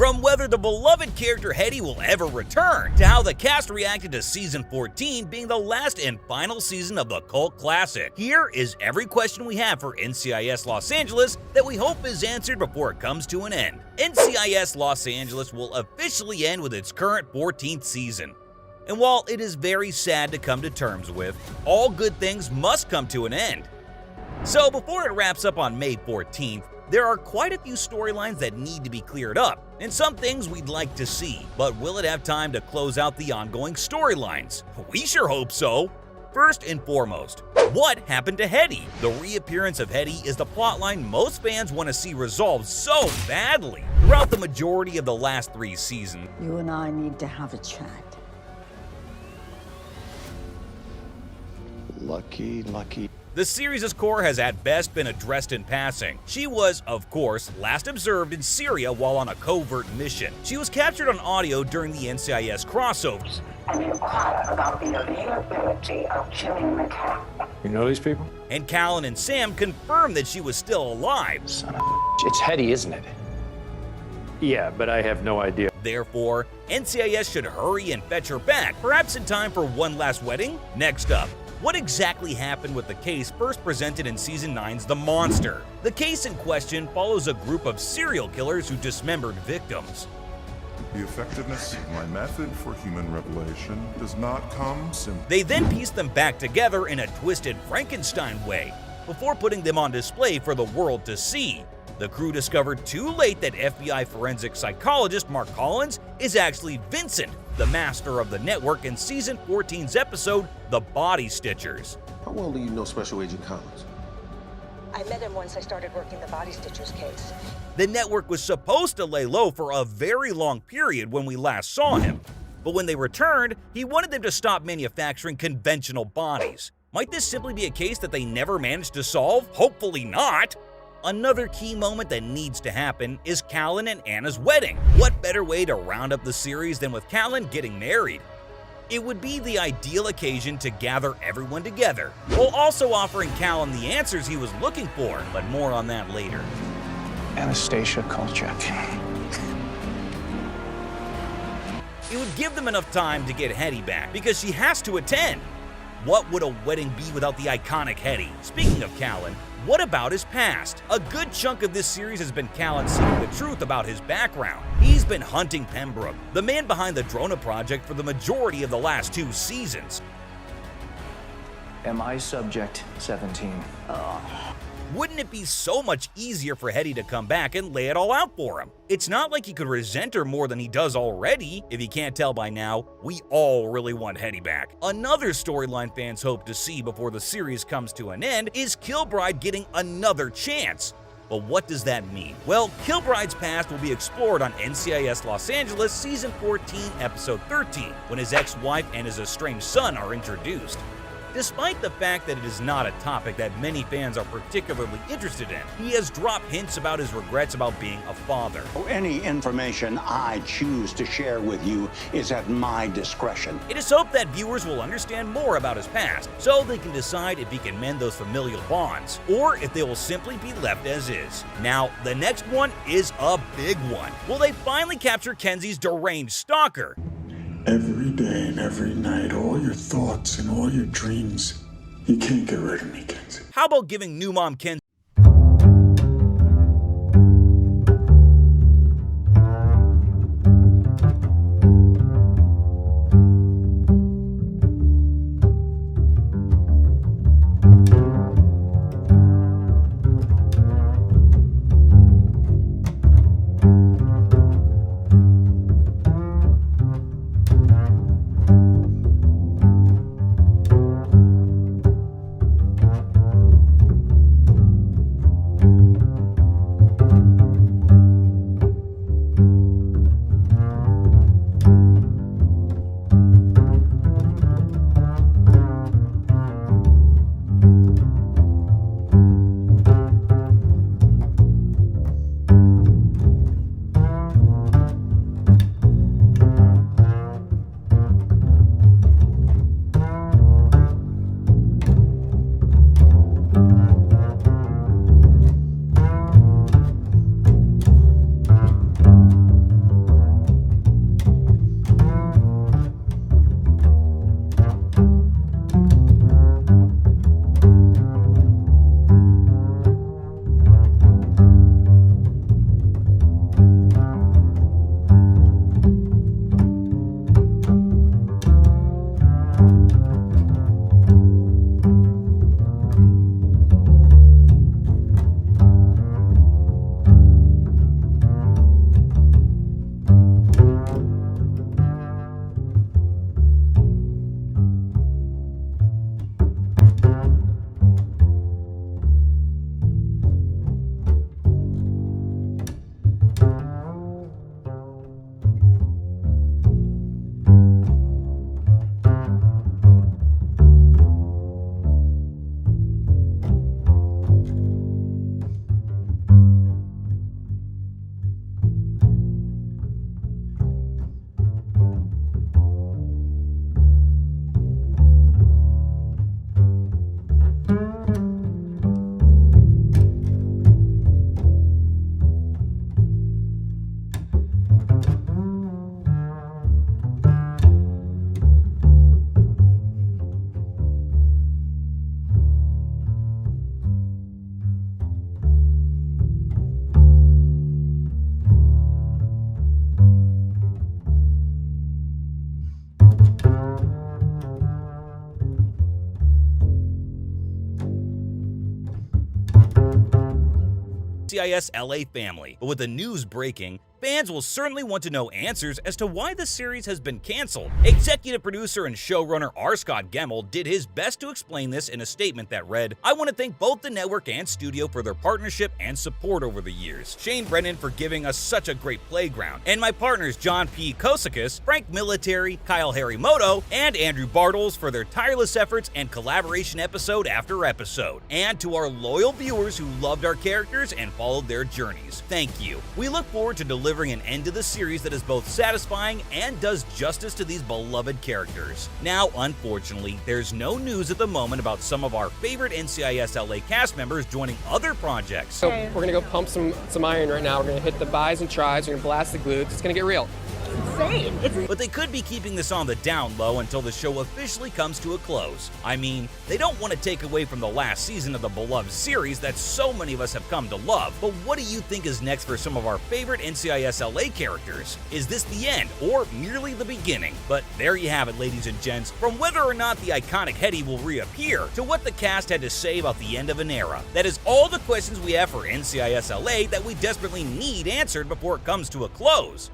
From whether the beloved character Hetty will ever return, to how the cast reacted to Season 14 being the last and final season of the cult classic. Here is every question we have for NCIS Los Angeles that we hope is answered before it comes to an end. NCIS Los Angeles will officially end with its current 14th season. And while it is very sad to come to terms with, all good things must come to an end. So before it wraps up on May 14th, there are quite a few storylines that need to be cleared up, and some things we'd like to see, but will it have time to close out the ongoing storylines? We sure hope so! First and foremost, what happened to Hetty? The reappearance of Hetty is the plotline most fans want to see resolved so badly. Throughout the majority of the last 3 seasons, You and I need to have a chat. Lucky. the series' core has at best been addressed in passing. She was, of course, last observed in Syria while on a covert mission. She was captured on audio during the NCIS crossovers. And inquire about the availability of Jimmy McCann. You know these people? And Callan and Sam confirmed that she was still alive. Son of a It's Hetty, isn't it? Yeah, but I have no idea. Therefore, NCIS should hurry and fetch her back, perhaps in time for one last wedding? Next up, what exactly happened with the case first presented in Season 9's The Monster? The case in question follows a group of serial killers who dismembered victims. The effectiveness of my method for human revelation does not come simply. They then pieced them back together in a twisted Frankenstein way, before putting them on display for the world to see. The crew discovered too late that FBI forensic psychologist Mark Collins is actually Vincent, the master of the network in Season 14's episode, The Body Stitchers. How well do you know Special Agent Collins? I met him once I started working the Body Stitchers case. The network was supposed to lay low for a very long period when we last saw him, but when they returned, he wanted them to stop manufacturing conventional bodies. Might this simply be a case that they never managed to solve? Hopefully not! Another key moment that needs to happen is Callan and Anna's wedding. What better way to round up the series than with Callan getting married? It would be the ideal occasion to gather everyone together, while also offering Callan the answers he was looking for, but more on that later. Anastasia Kolchak. It would give them enough time to get Hetty back, because she has to attend. What would a wedding be without the iconic Hetty? Speaking of Callan, what about his past? A good chunk of this series has been Callan seeking the truth about his background. He's been hunting Pembroke, the man behind the Drona Project, for the majority of the last 2 seasons. Am I subject 17? Wouldn't it be so much easier for Hetty to come back and lay it all out for him? It's not like he could resent her more than he does already. If you can't tell by now, we all really want Hetty back. Another storyline fans hope to see before the series comes to an end is Kilbride getting another chance. But what does that mean? Well, Kilbride's past will be explored on NCIS Los Angeles Season 14, Episode 13, when his ex-wife and his estranged son are introduced. Despite the fact that it is not a topic that many fans are particularly interested in, he has dropped hints about his regrets about being a father. Any information I choose to share with you is at my discretion. It is hoped that viewers will understand more about his past, so they can decide if he can mend those familial bonds, or if they will simply be left as is. Now, the next one is a big one. Will they finally capture Kenzie's deranged stalker? Every day and every night, all your thoughts and all your dreams. You can't get rid of me, Kenzie. How about giving new mom Kenzie NCIS LA family. But with the news breaking, fans will certainly want to know answers as to why the series has been canceled. Executive producer and showrunner R. Scott Gemmell did his best to explain this in a statement that read, "I want to thank both the network and studio for their partnership and support over the years, Shane Brennan for giving us such a great playground, and my partners John P. Kosakis, Frank Military, Kyle Harimoto, and Andrew Bartles for their tireless efforts and collaboration episode after episode, and to our loyal viewers who loved our characters and followed their journeys. Thank you. We look forward to delivering an end to the series that is both satisfying and does justice to these beloved characters." Now, unfortunately, there's no news at the moment about some of our favorite NCIS LA cast members joining other projects. So we're gonna go pump some iron right now. We're gonna hit the buys and tries. We're gonna blast the glutes. It's gonna get real. But they could be keeping this on the down low until the show officially comes to a close. I mean, they don't want to take away from the last season of the beloved series that so many of us have come to love. But what do you think is next for some of our favorite NCIS LA characters? Is this the end, or merely the beginning? But there you have it, ladies and gents. From whether or not the iconic Hetty will reappear, to what the cast had to say about the end of an era. That is all the questions we have for NCIS LA that we desperately need answered before it comes to a close.